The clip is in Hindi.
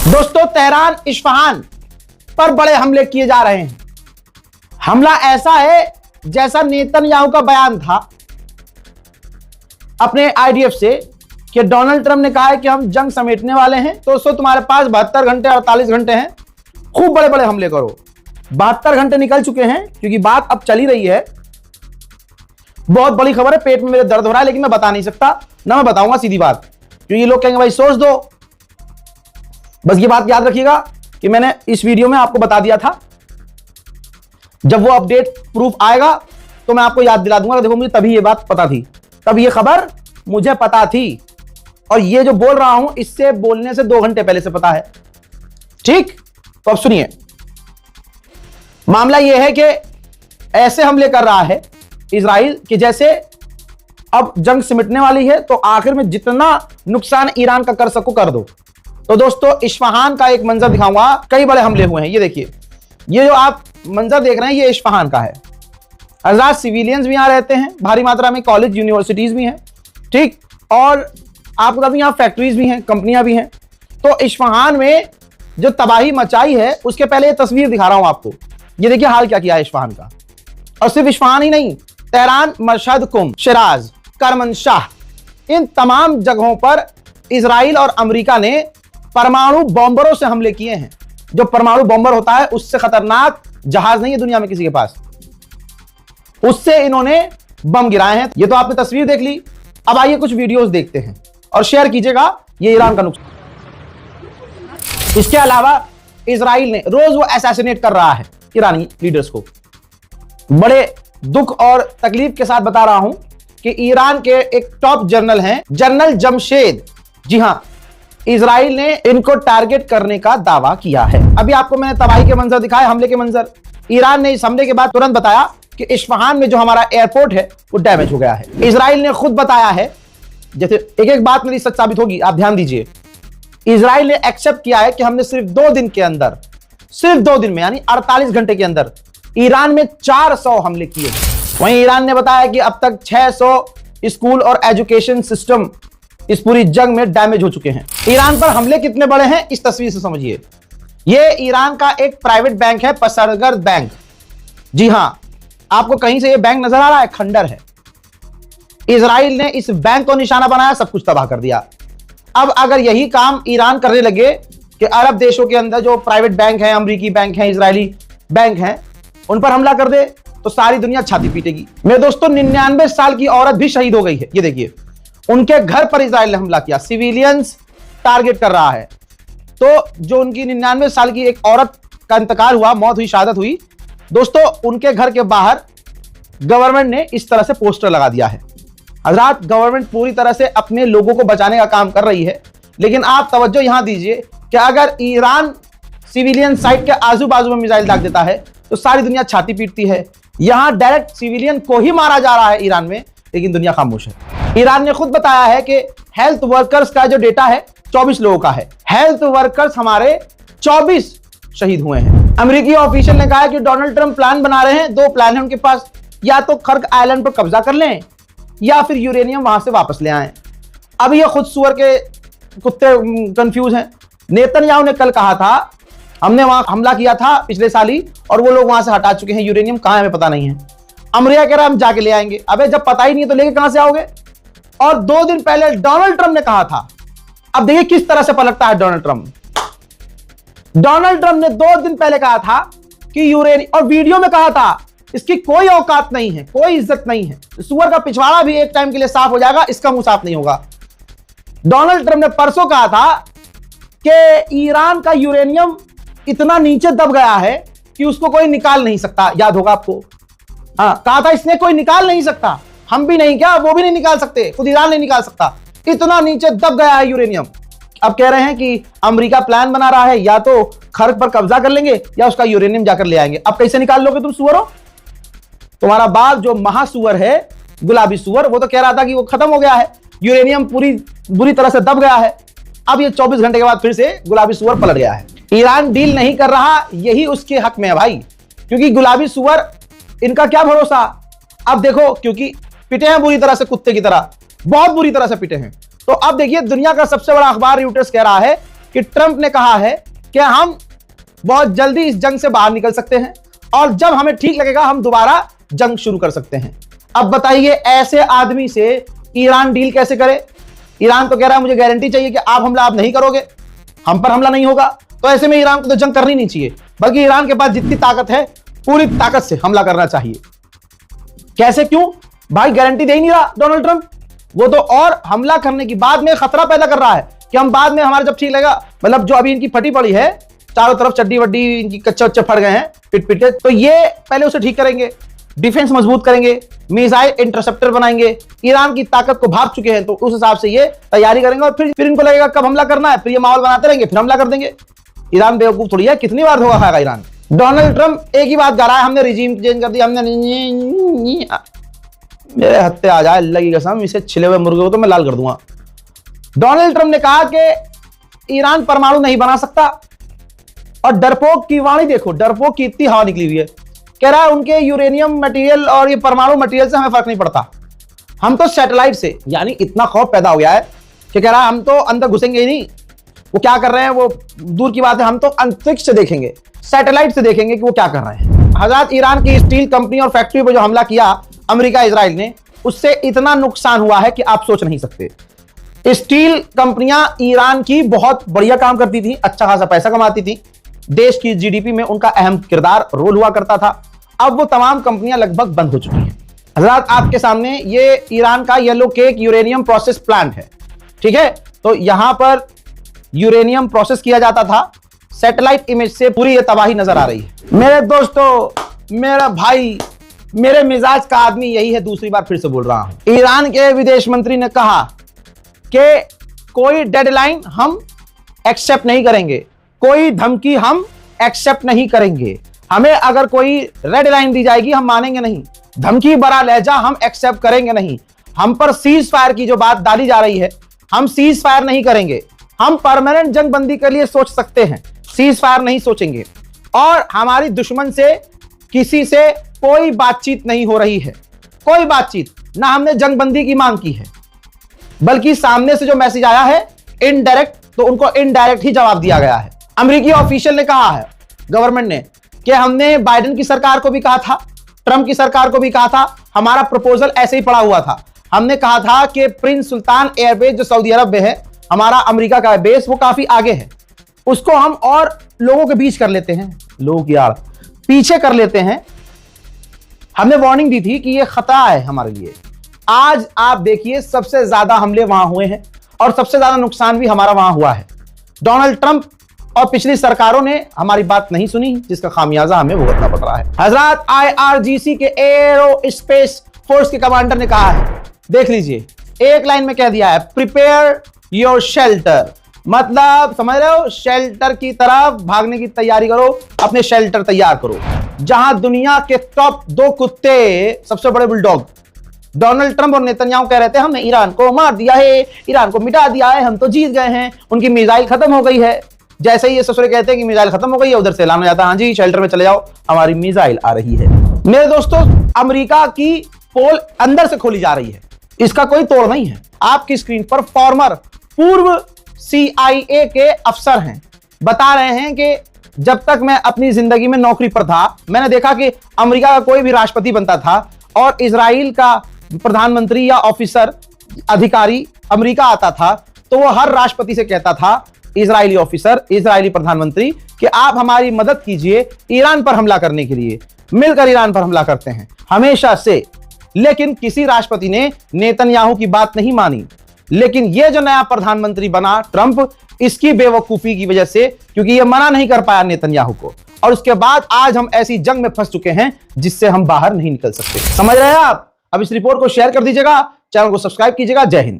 दोस्तों, तेहरान इस्फहान पर बड़े हमले किए जा रहे हैं। हमला ऐसा है जैसा नेतन्याहू का बयान था अपने IDF से कि डोनाल्ड ट्रंप ने कहा है कि हम जंग समेटने वाले हैं। तो दोस्तों, तुम्हारे पास 72 घंटे 48 घंटे हैं, खूब बड़े बड़े हमले करो। 72 घंटे निकल चुके हैं क्योंकि बात अब चली रही है। बहुत बड़ी खबर है, पेट में मेरे दर्द हो रहा है, लेकिन मैं बता नहीं सकता, ना मैं बताऊंगा सीधी बात, क्योंकि लोग कहेंगे भाई सोच दो। बस ये बात याद रखिएगा कि मैंने इस वीडियो में आपको बता दिया था। जब वो अपडेट प्रूफ आएगा तो मैं आपको याद दिला दूंगा। देखो, मुझे तभी ये बात पता थी, तब ये खबर मुझे पता थी, और ये जो बोल रहा हूं इससे बोलने से 2 घंटे पहले से पता है। ठीक, तो अब सुनिए, मामला यह है कि ऐसे हमले कर रहा है इजराइल कि जैसे अब जंग सिमटने वाली है, तो आखिर में जितना नुकसान ईरान का कर सको कर दो। तो दोस्तों, इस्फहान का एक मंजर दिखाऊंगा, कई बड़े हमले हुए हैं। ये देखिए, ये जो आप मंजर देख रहे हैं ये इस्फहान का है। हज़ार सिविलियंस भी यहां रहते हैं भारी मात्रा में, कॉलेज यूनिवर्सिटीज भी हैं, ठीक, और आपको बता दूं यहां फैक्ट्रीज भी हैं, कंपनियां भी हैं। तो इस्फहान में जो तबाही मचाई है, उसके पहले ये तस्वीर दिखा रहा हूं आपको। ये देखिए हाल क्या किया है इस्फहान का। और सिर्फ इस्फहान ही नहीं, तेहरान, मशहद, कुम, शिराज, करमनशाह, इन तमाम जगहों पर इजराइल और अमेरिका ने परमाणु बॉम्बरों से हमले किए हैं। जो परमाणु बॉम्बर होता है उससे खतरनाक जहाज नहीं है दुनिया में किसी के पास, उससे इन्होंने बम गिराए हैं। ये तो आपने तस्वीर देख ली। अब आइए कुछ वीडियोस देखते हैं और शेयर कीजिएगा ये ईरान का नुकसान। इसके अलावा इजराइल ने रोज वो असैसिनेट कर रहा है ईरानी लीडर्स को। बड़े दुख और तकलीफ के साथ बता रहा हूं कि ईरान के एक टॉप जनरल हैं, जनरल जमशेद, जी हां, इजराइल ने इनको टारगेट करने का दावा किया है। अभी आपको मैंने तबाही के मंजर दिखाए, हमले के मंजर। ईरान ने इस हमले के बाद तुरंत बताया कि इस्फहान में जो हमारा एयरपोर्ट है वो डैमेज हो गया है। इजराइल ने खुद बताया है, जैसे एक एक बात मेरी सच साबित होगी, आप ध्यान दीजिए। इजराइल ने एक्सेप्ट किया है कि हमने सिर्फ 2 दिन के अंदर, सिर्फ 2 दिन में यानी 48 घंटे के अंदर ईरान में 400 हमले किए। वहीं ईरान ने बताया कि अब तक 600 स्कूल और एजुकेशन सिस्टम इस पूरी जंग में डैमेज हो चुके हैं। ईरान पर हमले कितने बड़े हैं इस तस्वीर से समझिए। यह ईरान का एक प्राइवेट बैंक है, पसरगर्द बैंक। जी हां, आपको कहीं से यह बैंक नजर आ रहा है? खंडर है। इजराइल ने इस बैंक को निशाना बनाया, सब कुछ तबाह कर दिया। अब अगर यही काम ईरान करने लगे कि अरब देशों के अंदर जो प्राइवेट बैंक है, अमेरिकी बैंक है, इजरायली बैंक है, उन पर हमला कर दे तो सारी दुनिया छाती पीटेगी। मेरे दोस्तों, 99 साल की औरत भी शहीद हो गई है। ये देखिए, उनके घर पर इजराइल ने हमला किया, सिविलियंस टारगेट कर रहा है। तो जो उनकी 99 साल की एक औरत का इंतकाल हुआ, मौत हुई, शहादत हुई, दोस्तों उनके घर के बाहर गवर्नमेंट ने इस तरह से पोस्टर लगा दिया है। हजरात, गवर्नमेंट पूरी तरह से अपने लोगों को बचाने का काम कर रही है, लेकिन आप तवज्जो यहां दीजिए कि अगर ईरान सिविलियन साइट के आजू बाजू में मिसाइल दाग देता है तो सारी दुनिया छाती पीटती है। यहां डायरेक्ट सिविलियन को ही मारा जा रहा है ईरान में, लेकिन दुनिया खामोश है। ईरान ने खुद बताया है कि हेल्थ वर्कर्स का जो डेटा है 24 लोगों का है। हेल्थ वर्कर्स हमारे 24 शहीद हुए हैं। अमेरिकी ऑफिशियल ने कहा है कि डोनाल्ड ट्रंप प्लान बना रहे हैं, 2 प्लान है उनके पास, या तो खर्क आइलैंड पर कब्जा कर लें या फिर यूरेनियम वहां से वापस ले आए। अब ये खुद सुअर के कुत्ते कंफ्यूज हैं। नेतन्याहू ने कल कहा था हमने वहां हमला किया था पिछले साल ही, और वो लोग वहां से हटा चुके हैं, यूरेनियम कहां है हमें पता नहीं है। अमेरिका कह रहा है हम जाके ले आएंगे। अबे जब पता ही नहीं है तो लेके कहां से आओगे? और 2 दिन पहले डोनाल्ड ट्रंप ने कहा था। अब देखिए किस तरह से पलटता है डोनाल्ड ट्रंप। डोनाल्ड ट्रंप ने 2 दिन पहले कहा था कि यूरेनियम, और वीडियो में कहा था इसकी कोई औकात नहीं है, कोई इज्जत नहीं है। सुअर का पिछवाड़ा भी एक टाइम के लिए साफ हो जाएगा, इसका मुंह साफ नहीं होगा। डोनाल्ड ट्रंप ने परसों कहा था कि ईरान का यूरेनियम इतना नीचे दब गया है कि उसको कोई निकाल नहीं सकता। याद होगा आपको? हाँ, कहा था इसने कोई निकाल नहीं सकता। हम भी नहीं, क्या वो भी नहीं निकाल सकते, खुद ईरान नहीं निकाल सकता, इतना नीचे दब गया है यूरेनियम। अब कह रहे हैं कि अमेरिका प्लान बना रहा है, या तो खर्क पर कब्जा कर लेंगे या उसका यूरेनियम जाकर ले आएंगे। अब कैसे निकाल लोगे तुम सुअर हो? तुम्हारा बाप जो महासुअर है, गुलाबी सुअर, वो तो कह रहा था कि वो खत्म हो गया है, यूरेनियम पूरी बुरी तरह से दब गया है। अब ये 24 घंटे के बाद फिर से गुलाबी सुअर पलट गया है। ईरान डील नहीं कर रहा, यही उसके हक में है भाई, क्योंकि गुलाबी सुअर, इनका क्या भरोसा। अब देखो, क्योंकि पिटे हैं बुरी तरह से, कुत्ते की तरह, बहुत बुरी तरह से पिटे हैं। तो अब देखिए, दुनिया का सबसे बड़ा अखबार रॉयटर्स कह रहा है कि ट्रंप ने कहा है कि हम बहुत जल्दी इस जंग से बाहर निकल सकते हैं और जब हमें ठीक लगेगा हम दोबारा जंग शुरू कर सकते हैं। अब बताइए ऐसे आदमी से ईरान डील कैसे करे? ईरान तो कह रहा है मुझे गारंटी चाहिए कि आप हमला आप नहीं करोगे, हम पर हमला नहीं होगा। तो ऐसे में ईरान को तो जंग करनी नहीं चाहिए, बल्कि ईरान के पास जितनी ताकत है पूरी ताकत से हमला करना चाहिए। कैसे, क्यों भाई? गारंटी दे ही नहीं रहा डोनाल्ड ट्रंप। वो तो और हमला करने की बाद में खतरा पैदा कर रहा है कि हम बाद में हमारा जब ठीक लगेगा, मतलब जो अभी इनकी फटी पड़ी है चारों तरफ, चड्डी वड्डी इनकी कच्चे वच्चे फट गए हैं, पिट पिटे, तो ये पहले उसे ठीक करेंगे, डिफेंस मजबूत करेंगे, मिसाइल इंटरसेप्टर बनाएंगे, ईरान की ताकत को भाप चुके हैं तो उस हिसाब से ये तैयारी करेंगे और फिर इनको लगेगा कब हमला करना है, फिर ये माहौल बनाते रहेंगे, फिर हमला कर देंगे। ईरान बेवकूफ थोड़ी है, कितनी बार धोखा खाएगा ईरान। डोनाल्ड ट्रंप एक ही बात कह रहा है, हमने रिजीम चेंज कर दिया, हमने, मेरे हत्ते आ जाए अल्लाह की कसम, इसे छिले हुए मुर्गे को तो मैं लाल कर दूंगा। डोनाल्ड ट्रंप ने कहा कि ईरान परमाणु नहीं बना सकता और डरपोक की वाणी देखो, डरपोक की इतनी हवा निकली हुई है, कह रहा है उनके यूरेनियम मटेरियल और ये परमाणु मटेरियल से हमें फर्क नहीं पड़ता, हम तो सैटेलाइट से, यानी इतना खौफ पैदा हो गया है कि कह रहा है हम तो अंदर घुसेंगे ही नहीं, वो क्या कर रहे हैं वो दूर की बात है, हम तो अंतरिक्ष से देखेंगे, सैटेलाइट से देखेंगे कि वो क्या कर रहे हैं। हजरत ईरान की स्टील कंपनी और फैक्ट्री पर जो हमला किया अमेरिका इजराइल ने, उससे इतना नुकसान हुआ है कि आप सोच नहीं सकते। स्टील कंपनियां ईरान की बहुत बढ़िया काम करती थी, अच्छा खासा पैसा कमाती थी, देश की जीडीपी में उनका अहम किरदार रोल हुआ करता था। अब वो तमाम कंपनियां लगभग बंद हो चुकी हैं। हजरत आपके सामने ये ईरान का yellow cake uranium process plant है, ठीक है। तो यहां पर यूरेनियम प्रोसेस किया जाता था, सैटेलाइट इमेज से पूरी ये तबाही नजर आ रही है। मेरे दोस्तों, मेरा भाई, मेरे मिजाज का आदमी यही है, दूसरी बार फिर से बोल रहा हूं। ईरान के विदेश मंत्री ने कहा कि कोई डेडलाइन हम एक्सेप्ट नहीं करेंगे, कोई धमकी हम एक्सेप्ट नहीं करेंगे, हमें अगर कोई रेड लाइन दी जाएगी हम मानेंगे नहीं, धमकी बड़ा लहजा हम एक्सेप्ट करेंगे नहीं, हम पर सीज फायर की जो बात डाली जा रही है, हम सीज फायर नहीं करेंगे, हम परमानेंट जंग बंदी के लिए सोच सकते हैं, सीज फायर नहीं सोचेंगे। और हमारी दुश्मन से किसी से कोई बातचीत नहीं हो रही है, कोई बातचीत ना, हमने जंग बंदी की मांग की है, बल्कि सामने से जो मैसेज आया है इनडायरेक्ट, तो उनको इनडायरेक्ट ही जवाब दिया गया है। अमेरिकी ऑफिशियल ने कहा है, गवर्नमेंट ने, कि हमने बाइडेन की सरकार को भी कहा था, ट्रंप की सरकार को भी कहा था, हमारा प्रपोजल ऐसे ही पड़ा हुआ था, हमने कहा था कि प्रिंस सुल्तान एयरबेस जो सऊदी अरब में है, हमारा अमेरिका का बेस, वो काफी आगे है, उसको हम और लोगों के बीच कर लेते हैं, लोगों की आड़ पीछे कर लेते हैं। हमने वार्निंग दी थी कि ये खतरा है हमारे लिए। आज आप देखिए सबसे ज्यादा हमले वहां हुए हैं और सबसे ज्यादा नुकसान भी हमारा वहां हुआ है। डोनाल्ड ट्रंप और पिछली सरकारों ने हमारी बात नहीं सुनी, जिसका खामियाजा हमें भुगतना पड़ रहा है। हजरत IRGC के एरो स्पेस फोर्स के कमांडर ने कहा है, देख लीजिए, एक लाइन में कह दिया है, प्रिपेयर योर शेल्टर, मतलब समझ रहे हो, शेल्टर की तरफ भागने की तैयारी करो, अपने शेल्टर तैयार करो। जहां दुनिया के टॉप 2 कुत्ते, सबसे बड़े बुलडॉग डोनाल्ड ट्रंप और नेतन्याहू कह रहे थे हमने ईरान को मार दिया है, ईरान को मिटा दिया है, हम तो जीत गए हैं, उनकी मिसाइल खत्म हो गई है। जैसे ही ये ससुरे कहते हैं कि मिसाइल खत्म हो गई है, उधर से ऐलान हो जाता है, हाँ जी शेल्टर में चले जाओ, हमारी मिसाइल आ रही है। मेरे दोस्तों, अमेरिका की पोल अंदर से खोली जा रही है, इसका कोई तोड़ नहीं है। आपकी स्क्रीन पर फॉर्मर पूर्व CIA के अफसर हैं, बता रहे हैं कि जब तक मैं अपनी जिंदगी में नौकरी पर था, मैंने देखा कि अमेरिका का कोई भी राष्ट्रपति बनता था और इजराइल का प्रधानमंत्री या ऑफिसर अधिकारी अमेरिका आता था, तो वो हर राष्ट्रपति से कहता था, इजरायली ऑफिसर, इजरायली प्रधानमंत्री, कि आप हमारी मदद कीजिए ईरान पर हमला करने के लिए, मिलकर ईरान पर हमला करते हैं, हमेशा से। लेकिन किसी राष्ट्रपति ने नेतन्याहू की बात नहीं मानी। लेकिन ये जो नया प्रधानमंत्री बना ट्रंप, इसकी बेवकूफी की वजह से, क्योंकि ये मना नहीं कर पाया नेतन्याहू को, और उसके बाद आज हम ऐसी जंग में फंस चुके हैं जिससे हम बाहर नहीं निकल सकते। समझ रहे हैं आप? अब इस रिपोर्ट को शेयर कर दीजिएगा, चैनल को सब्सक्राइब कीजिएगा। जय हिंद।